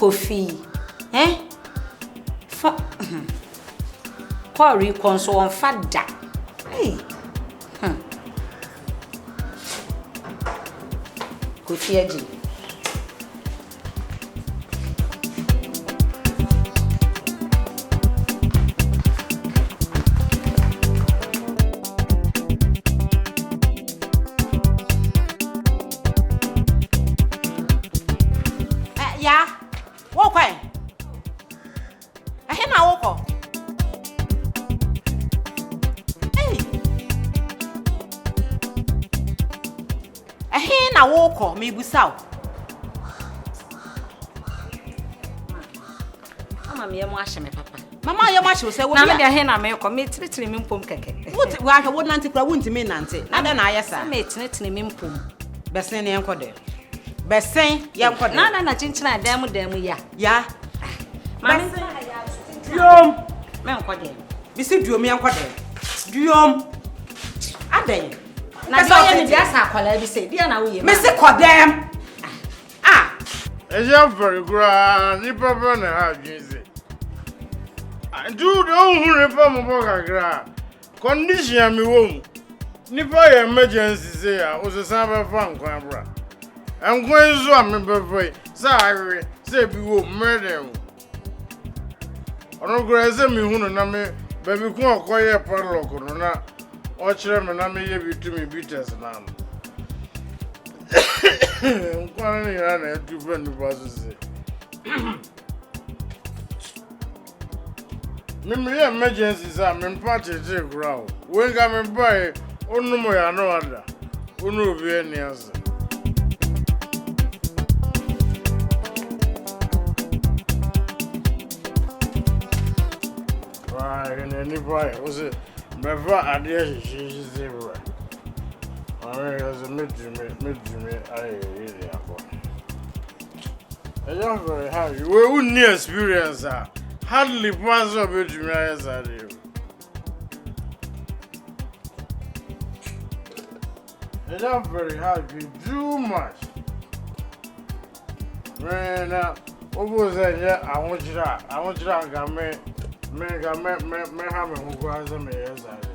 Kofi. Fa. Quarry console on fada. Hey. Kofi Eji. Me busao. Mama me wash me papa. Mama you wash say we na me de he na me ko me tiri me mpom keke. What wa hwe nanti kra wonti me nante. Na da na ayesa. Me tiri me mpom. Besen ne enko de. Besen ye enko de. Na chinchina dam ya. Ya. Mama duom me enko de. Bisi duom enko de. Duom. Aden. Na do ye ni dia sa akwala bi se dia na wo ye. Me se kodem. Eja very grand, ni papa na ha dwinse. Do don't repa mo boka gra. Condition me wo. Ni pa ye emergency say ya, o se san ba fa nkwan bra. Nkwan zo a me befoi, sa awe, say bi wo murder. Ono gra se me hunu na me baby ku okoye padlock no na o kire me na me ye bi tu me bitters na no. Nkwan ni na na tu friend ba so say. Me emergency sa me party je grow. When ga me buy onu mo ya no ada. Onu obi eni asa. Right, and any buy was it me va ade she zero. Alright, as a mid I really akọ. I don't very happy. We wouldn't experience that. Hardly pass up with me as I do. I don't very happy. Too much. Man, what was that? Yeah, I want you to get me have a who goes me as I do.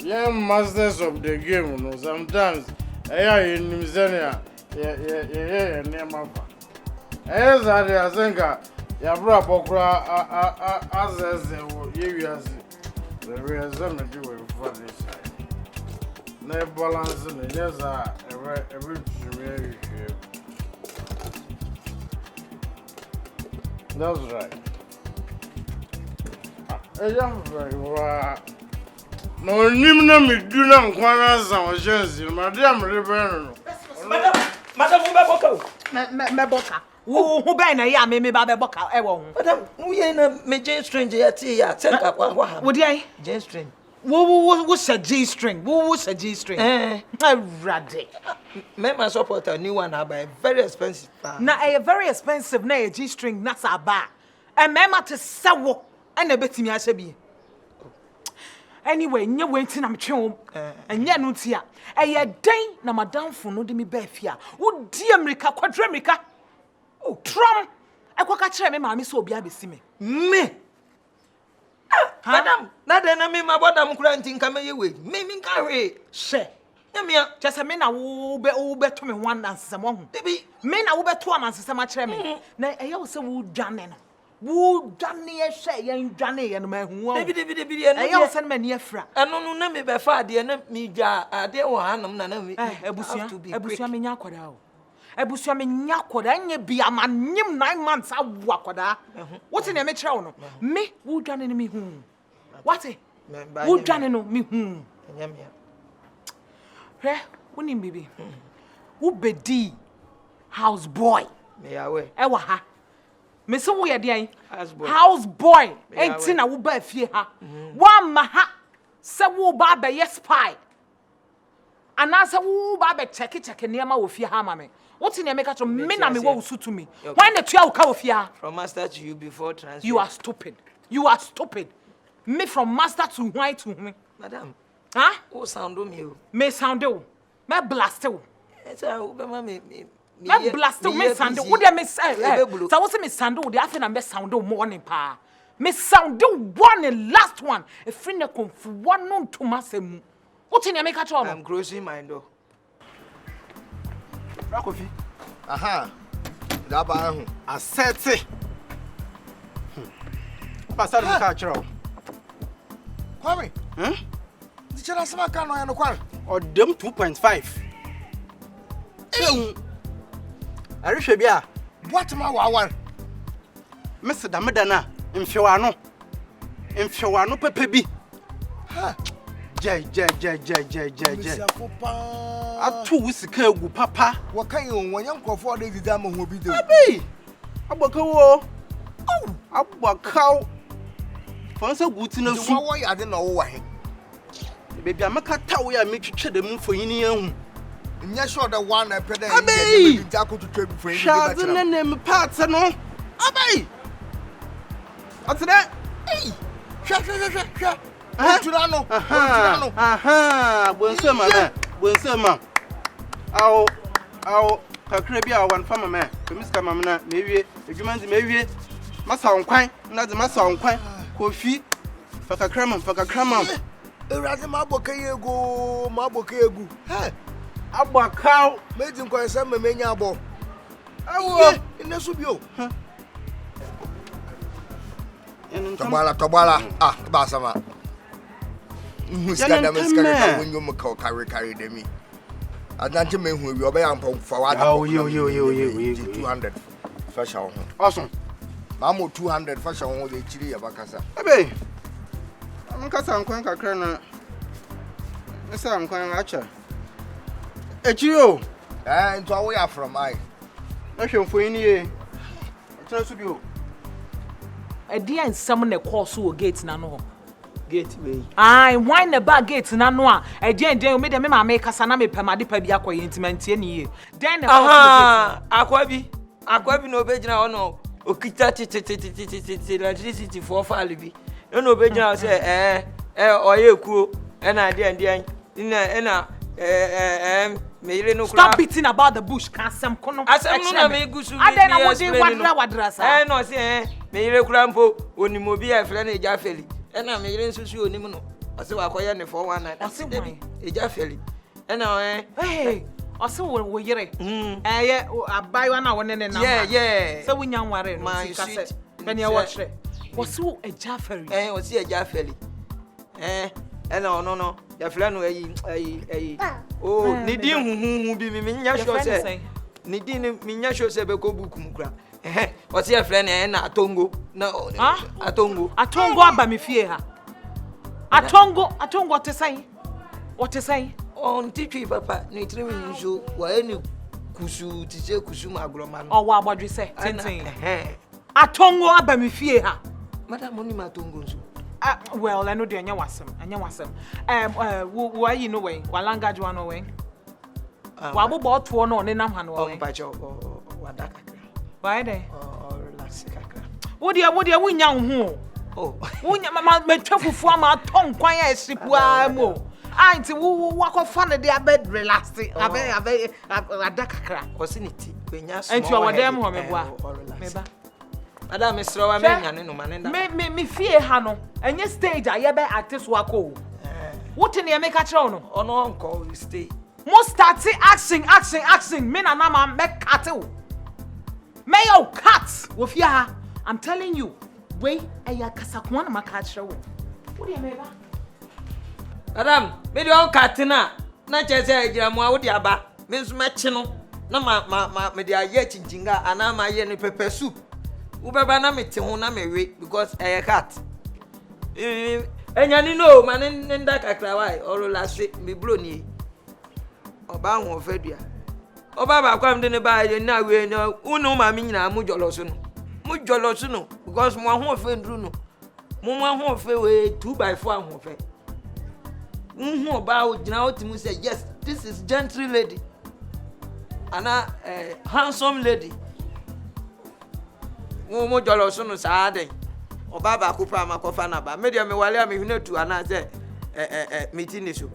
Yeah, masters of the game, you know, sometimes I in Nimzania, yeah, near my father. As I think, ya brought Bokra as you there is a do for this side. No balance in the yes, every that's right. I am very well. No, Nimna me do not want some chance, Madame Rebellion. Madam Meboka. Who ben a ya me Babeboka, I won't. Madam, we ain't a major stranger yet. Send up one. Would I? J string. What's a G string? What's a G string? Radic. Make my support a new one, I buy very expensive. Now, a very expensive na G string, not a bar. And Mamma to sell and a bit me as a be. Anyway, you waiting I'm chum, and ya no tia. A day na madame for no de me befia. Oh, dear America, quadremica. Oh, Trump. I could catch me, mammy, so be see me. Me. Madam, not then I mean my bottom granting come away. Me carry. She. Just a minute, I will be to me one and some baby. Men I will be two and some much. Nay, I also would Jannen. Woo, Johnny, a shay, and Johnny, and my David, I also send me near fra. I don't know me by far, dear, me, dear one, none of me. A bushami yakwada. A bushami yakwada, and ye be a man, 9 months. I wakwada. What's in a metro? Me, who Johnny me whom? What a who Johnny me whom? Eh, when him baby. Who be D house boy? Me away. Ewa ha. Me so we dey house boy enti na wo ba fie ha wa ma ha se wo ba be yes spy ana se wo ba be check niam wo fie ha ma me what in make to me na me wo suit to me why na tua wo ka wo fie ha from master to you before transfer you are stupid me from master to why to me madam Huh? Who sound me? Me sound you. Me blast you. It's a Obama me. Me blast you. Me sound you. What do me say? So what's me sound you? The after me sound you morning pa. Me sound you one and last one. A friend that come for one non to masem. What in you make a trouble? I'm closing my door. Rakofi. Aha. Da ba hu. Asete. Pastor me ka chiro. Kwame. Di chira sama kan no ya no kware. Odem 2.5. Arihwe bia. What ma wa. Miss Damedana. Mfewano pepe bi. Ha. Je. Misiafopa. Atu wusika egu papa. Wo kan yo wonye nkofo de dida ma ho bi de. Abi. Abaka wo. Oh, abaka. Fonse guti na su. Wo ya de na wo wa he. Baby amaka tawo ya metwetwe de mfonyini ahu. Nya sure the one na pede Abi. de ja ko tutwa bi fo yin Shazi na nem part no. Abi. Atena. Hey. Hwa. Oturano. Aha. Bonsema. Aw. Kakra bi a wan fama me. Kemiska mam na mewie. Adwumanzi mewie. Masa onkwan. Na de masa onkwan. Kofi. Fakakra mam. Ewurade ma boka yegu. He. Abakaw. Meji nkwan se memenya abo. Awo. Ine so bio. Tobala. Ah, ba sama. Muska da muska da wonyo mu ka carry dem. Adante me hu wi oba ya mpon fa wa da. Oh, yo. 200 fa sha ho. Awesome. Mamo 200 fa sha ho de chiri ya bakasa. Ebe. Amkasa nkwan kakra na. Nsa nkwan acha. Echiro. Into away from I. Na hwemfo ni ye. Atena so bio. Edi ansam na course wo gate na no. Gate way. Ai, why na ba gate na no a? Edi me de me ma me kasa na me pema de pa bi akoye intimantie ni ye. Den na Aha, akwa bi no obegyina ono okita titi electricity for fall bi. No obegyina say oye kuo na de ina me no stop beating about the bush. Kasem kono. Asem no na me gusu. Ade na wo dey wadra sa. No say me yire kura mpo onimo bi e fere na eja feli. Na me yire nsusu onim no. Ose wakoye ne 419. Ase bi eja feli. Na Hey, ose wo yire. Ye abai na won ne na. Yeah. Say wunya nware no kase. Bene wo hwere. Wose wo eja feri. Ose eja feli. No. Ya fere no ayi. Oh, nidi huhu bi mi nya sure say. Nidi mi nya sure say be ko bukum kura. Ose ya fere na atongo. Na atongo aba me fie ha. Atongo te sai. What is say? On titwi papa, ni trimi nso wa eni kusu tise kusu magroma no. O wa abodwe say tintin. Atongo aba me fie ha. Madam oni matongo nso. Well, I know the anya wasem. Why you know way? Walanga ju ano way. Wa bobo to no ne nam ha no way. Mpacho wadaka. Why dey? Relax kakra. Wo dia wunya ho. Oh. Wunya mama metwafufu ama ton kwan ya esipu amu. Auntie wo wakofa ne de abed relax. Abe adakakra. Osiniti kwenya small. Enti wa dem ho meboa. Meba. Madam Mr. Wa menyane no manenda. Me fie ha no. Enye stage ayebe artist wako. What in the make a try no? Ono uncle stay. Mo start action. Me na ma make cut. Me yo cut. Wo fie ha. I'm telling you. Wait, aya kasakwan na makachira wo. What do you mean? Madam, me dey on cut na chese agira mo a wo dey aba. Me nso mechi no. Na me dey aye chinchinga ana ma ye no pepper soup. Wo beba na me te ho na me we because cut. Enyani no man nda kakra wai orola se me bro ni. Oba ho fadua. Oba ba kwam de ne ba ye na we no unu ma me nyina mu joloso no. Mu joloso no because mo ho fe ndru no. Mo ho fe we 2x4 ho fe. Oba o gina o timu say yes, this is gentle lady. Ana handsome lady. Mo joloso no sa den. Oba ba ko pra makofa na ba. Me de me wale am hunu tu ana say meeting ni so